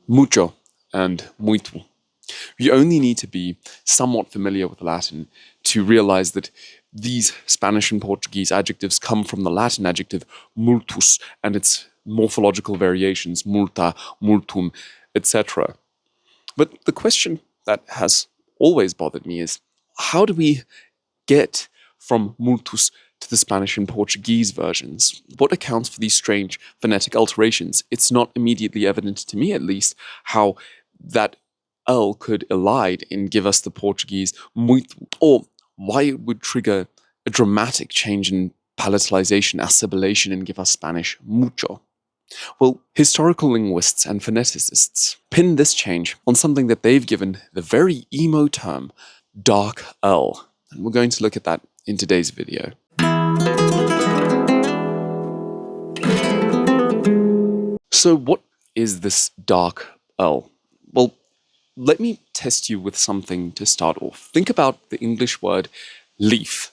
mucho and muito. You only need to be somewhat familiar with Latin to realize that these Spanish and Portuguese adjectives come from the Latin adjective multus and its morphological variations, multa, multum, etc. But the question that has always bothered me is, how do we get from multus to the Spanish and Portuguese versions? What accounts for these strange phonetic alterations? It's not immediately evident, to me at least, how that L could elide and give us the Portuguese muito, or why it would trigger a dramatic change in palatalization, assimilation, and give us Spanish mucho. Well, historical linguists and phoneticists pin this change on something that they've given the very emo term, dark L. And we're going to look at that in today's video. So what is this dark L? Well, let me test you with something to start off. Think about the English word leaf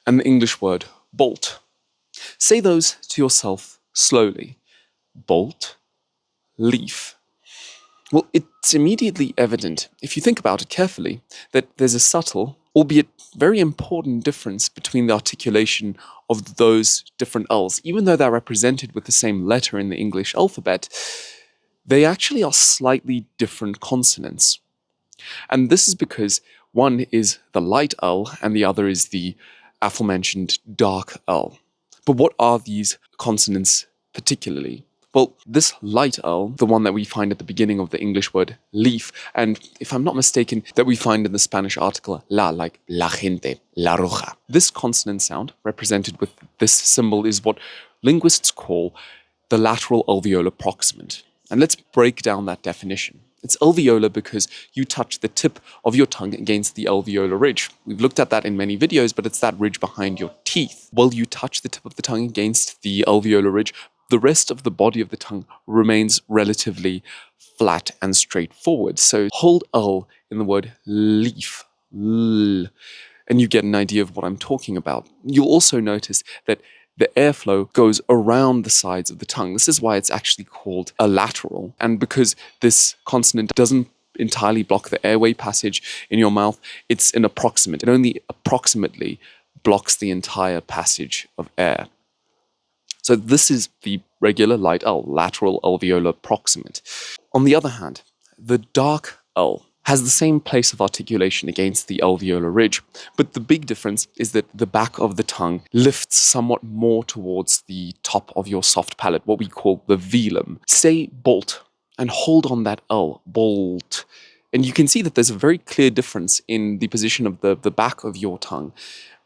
and the English word bolt. Say those to yourself slowly. Bolt, leaf. Well, it's immediately evident, if you think about it carefully, that there's a subtle, albeit very important difference between the articulation of those different L's. Even though they're represented with the same letter in the English alphabet, they actually are slightly different consonants. And this is because one is the light L and the other is the aforementioned dark L. But what are these consonants particularly? Well, this light L, the one that we find at the beginning of the English word leaf, and if I'm not mistaken, that we find in the Spanish article la, like la gente, la roja. This consonant sound, represented with this symbol, is what linguists call the lateral alveolar approximant. And let's break down that definition. It's alveolar because you touch the tip of your tongue against the alveolar ridge. We've looked at that in many videos, but it's that ridge behind your teeth. While you touch the tip of the tongue against the alveolar ridge, the rest of the body of the tongue remains relatively flat and straightforward. So hold L in the word leaf, L, and you get an idea of what I'm talking about. You'll also notice that the airflow goes around the sides of the tongue. This is why it's actually called a lateral. And because this consonant doesn't entirely block the airway passage in your mouth, it's an approximant. It only approximately blocks the entire passage of air. So this is the regular light L, lateral alveolar approximant. On the other hand, the dark L has the same place of articulation against the alveolar ridge, but the big difference is that the back of the tongue lifts somewhat more towards the top of your soft palate, what we call the velum. Say bolt and hold on that L, bolt. And you can see that there's a very clear difference in the position of the back of your tongue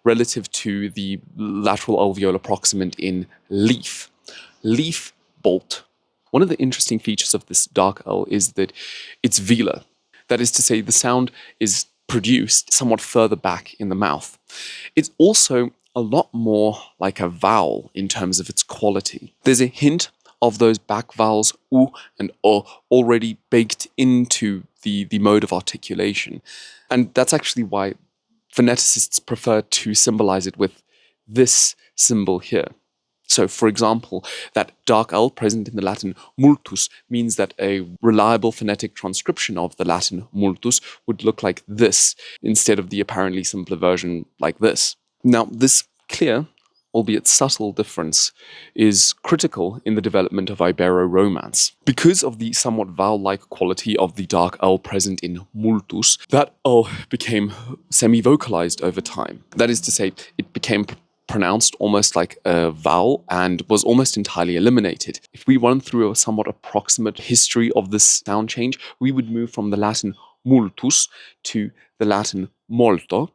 relative to the lateral alveolar approximant in leaf. Leaf, bolt. One of the interesting features of this dark L is that it's velar. That is to say, the sound is produced somewhat further back in the mouth. It's also a lot more like a vowel in terms of its quality. There's a hint of those back vowels u and o already baked into the mode of articulation. And that's actually why phoneticists prefer to symbolize it with this symbol here. So, for example, that dark L present in the Latin multus means that a reliable phonetic transcription of the Latin multus would look like this, instead of the apparently simpler version like this. Now, this clear, albeit subtle difference is critical in the development of Ibero-Romance. Because of the somewhat vowel-like quality of the dark L present in multus, that L became semi-vocalized over time. That is to say, it became pronounced almost like a vowel and was almost entirely eliminated. If we run through a somewhat approximate history of this sound change, we would move from the Latin multus to the Latin molto.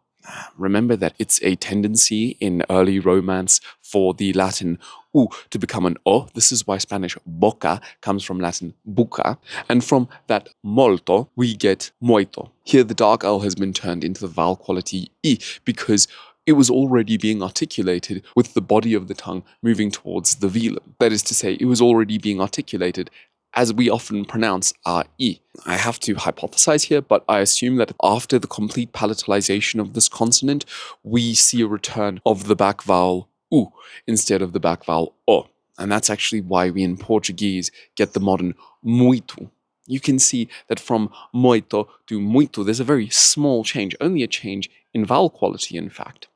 Remember that it's a tendency in early Romance for the Latin u to become an o. This is why Spanish boca comes from Latin buca. And from that molto, we get muito. Here the dark L has been turned into the vowel quality I because it was already being articulated with the body of the tongue moving towards the velum. That is to say, it was already being articulated as we often pronounce our I. I have to hypothesize here, but I assume that after the complete palatalization of this consonant, we see a return of the back vowel U instead of the back vowel O. And that's actually why we in Portuguese get the modern muito. you can see that from muito to muito, there's a very small change, only a change in vowel quality, in fact.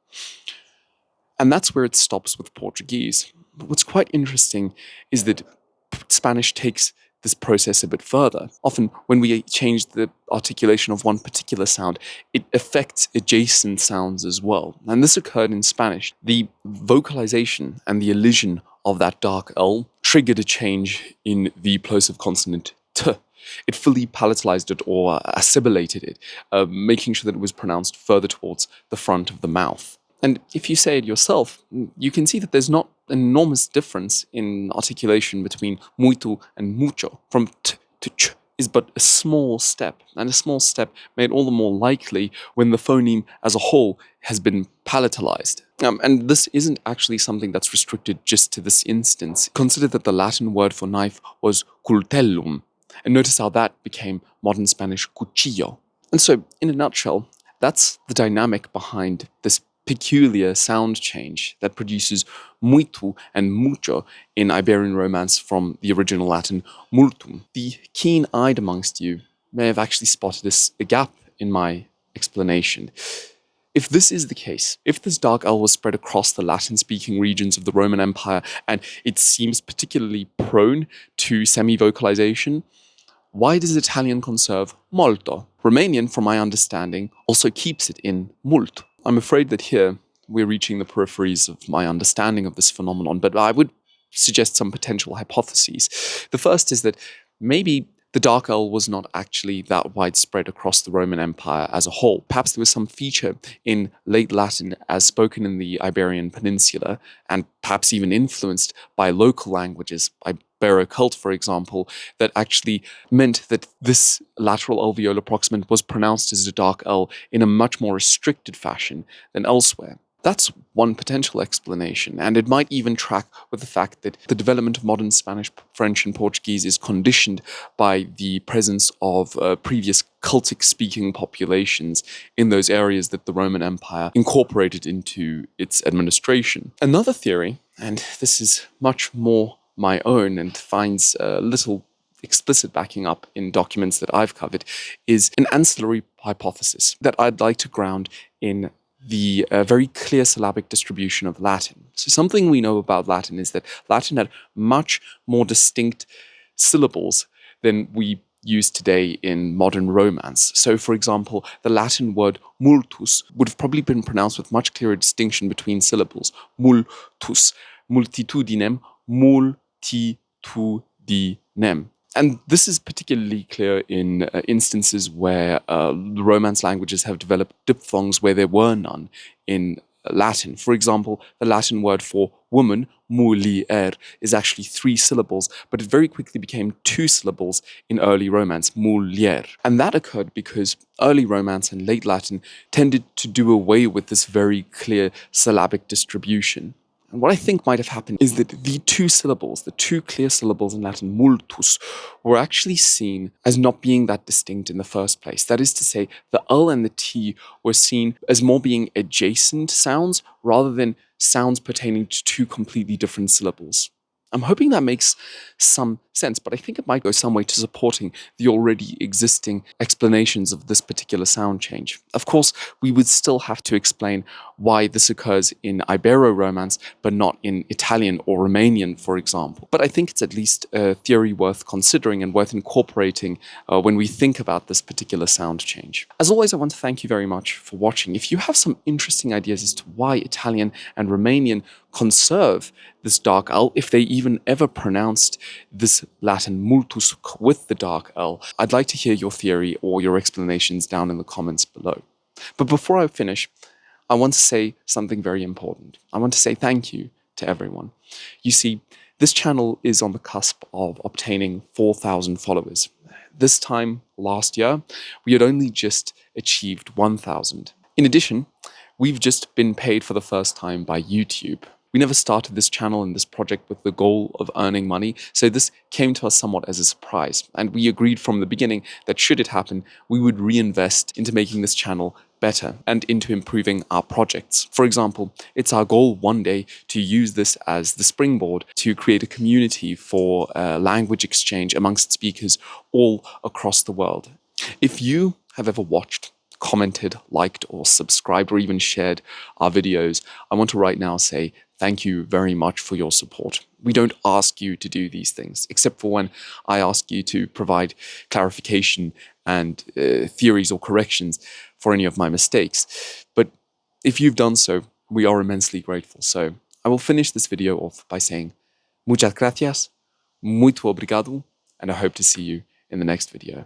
And that's where it stops with Portuguese. But what's quite interesting is that Spanish takes this process a bit further. Often, when we change the articulation of one particular sound, it affects adjacent sounds as well. And this occurred in Spanish. The vocalization and the elision of that dark L triggered a change in the plosive consonant T. It fully palatalized it or assimilated it, making sure that it was pronounced further towards the front of the mouth. And if you say it yourself, you can see that there's not an enormous difference in articulation between muito and mucho. From t to ch is but a small step, and a small step made all the more likely when the phoneme as a whole has been palatalized. And this isn't actually something that's restricted just to this instance. Consider that the Latin word for knife was cultellum, and notice how that became modern Spanish cuchillo. And so, in a nutshell, that's the dynamic behind this peculiar sound change that produces muito and mucho in Iberian Romance from the original Latin multum. The keen-eyed amongst you may have actually spotted a gap in my explanation. If this is the case, if this dark L was spread across the Latin-speaking regions of the Roman Empire and it seems particularly prone to semi-vocalization, why does Italian conserve molto? Romanian, from my understanding, also keeps it in multo. I'm afraid that here we're reaching the peripheries of my understanding of this phenomenon, but I would suggest some potential hypotheses. The first is that maybe the dark L was not actually that widespread across the Roman Empire as a whole. Perhaps there was some feature in late Latin as spoken in the Iberian Peninsula, and perhaps even influenced by local languages, Ibero-Celt, for example, that actually meant that this lateral alveolar approximant was pronounced as a dark L in a much more restricted fashion than elsewhere. That's one potential explanation, and it might even track with the fact that the development of modern Spanish, French, and Portuguese is conditioned by the presence of previous Celtic-speaking populations in those areas that the Roman Empire incorporated into its administration. Another theory, and this is much more my own and finds little explicit backing up in documents that I've covered, is an ancillary hypothesis that I'd like to ground in the very clear syllabic distribution of Latin. So something we know about Latin is that Latin had much more distinct syllables than we use today in modern Romance. So, for example, the Latin word multus would have probably been pronounced with much clearer distinction between syllables. Multus, multitudinem, multitudinem. And this is particularly clear in instances where the Romance languages have developed diphthongs where there were none in Latin. For example, the Latin word for woman, mulier, is actually 3 syllables, but it very quickly became 2 syllables in early Romance, mulier. And that occurred because early Romance and late Latin tended to do away with this very clear syllabic distribution. And what I think might have happened is that the 2 syllables, the 2 clear syllables in Latin, multus, were actually seen as not being that distinct in the first place. That is to say, the L and the T were seen as more being adjacent sounds rather than sounds pertaining to 2 completely different syllables. I'm hoping that makes some sense, but I think it might go some way to supporting the already existing explanations of this particular sound change. Of course, we would still have to explain why this occurs in Ibero-Romance, but not in Italian or Romanian, for example. But I think it's at least a theory worth considering and worth incorporating when we think about this particular sound change. As always, I want to thank you very much for watching. If you have some interesting ideas as to why Italian and Romanian conserve this dark L, if they even ever pronounced this Latin multus with the dark L, I'd like to hear your theory or your explanations down in the comments below. But before I finish, I want to say something very important. I want to say thank you to everyone. You see, this channel is on the cusp of obtaining 4,000 followers. This time last year, we had only just achieved 1,000. In addition, we've just been paid for the first time by YouTube. We never started this channel and this project with the goal of earning money, so this came to us somewhat as a surprise. And we agreed from the beginning that should it happen, we would reinvest into making this channel better and into improving our projects. For example, it's our goal one day to use this as the springboard to create a community for language exchange amongst speakers all across the world. If you have ever watched, commented, liked, or subscribed, or even shared our videos, I want to right now say thank you very much for your support. We don't ask you to do these things, except for when I ask you to provide clarification and theories or corrections for any of my mistakes. But if you've done so, we are immensely grateful. So I will finish this video off by saying muchas gracias, muito obrigado, and I hope to see you in the next video.